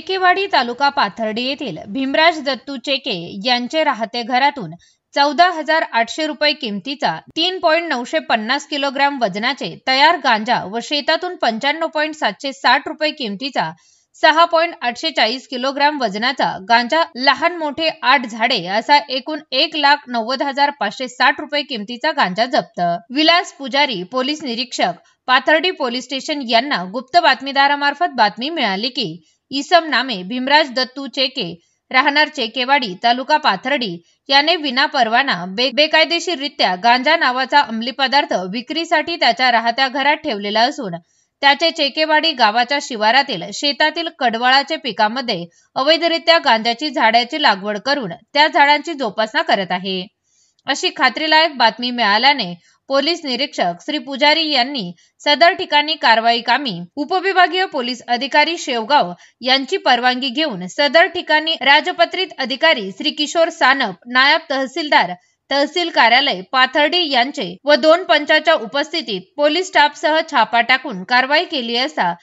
चेकेवाडी तालुका पाथर्डी येथील भीमराज दत्तू चेके यांचे राहते घरातून 14,800 रुपये किमतीचा 3.950 किलोग्राम वजनाचे तयार गांजा व शेतातून 95.760 रुपये किमतीचा 6.840 किलोग्राम वजनाचा गांजा, लहान मोठे 8 झाडे असा एकूण 1,90,560 रुपये किमतीचा गांजा जप्त। विलास पुजारी, पोलीस निरीक्षक, पाथर्डी पोलीस स्टेशन यांना गुप्त बातमीदारामार्फत बातमी मिळाली की इसम नामे भीमराज दत्तू चेके राहणार चेकेवाडी तालुका पाथर्डी याने विनापरवाना बेकायदेशीररित्या गांजा नावाचा अंमली पदार्थ विक्रीसाठी त्याच्या राहत्या घरात ठेवलेला असून त्याचे चेकेवाडी गावाच्या शिवारातील शेतातील कडवळाच्या पिकामध्ये अवैधरित्या गांजाची झाडाची लागवड करून त्या झाडांची जोपासना करत आहे अशी खात्रीलायक बातमी मिळाल्याने पोलीस निरीक्षक श्री पुजारी यांनी सदर ठिकाणी कारवाई कामी उपविभागीय पोलीस अधिकारी शेवगाव यांची परवानगी घेऊन सदर ठिकाणी राजपत्रित अधिकारी श्री किशोर सानप, नायब तहसीलदार तहसील कार्यालय पाथर्डी यांचे व 2 पंचाच्या उपस्थितीत पोलीस स्टाफसह छापा टाकून कारवाई केली असता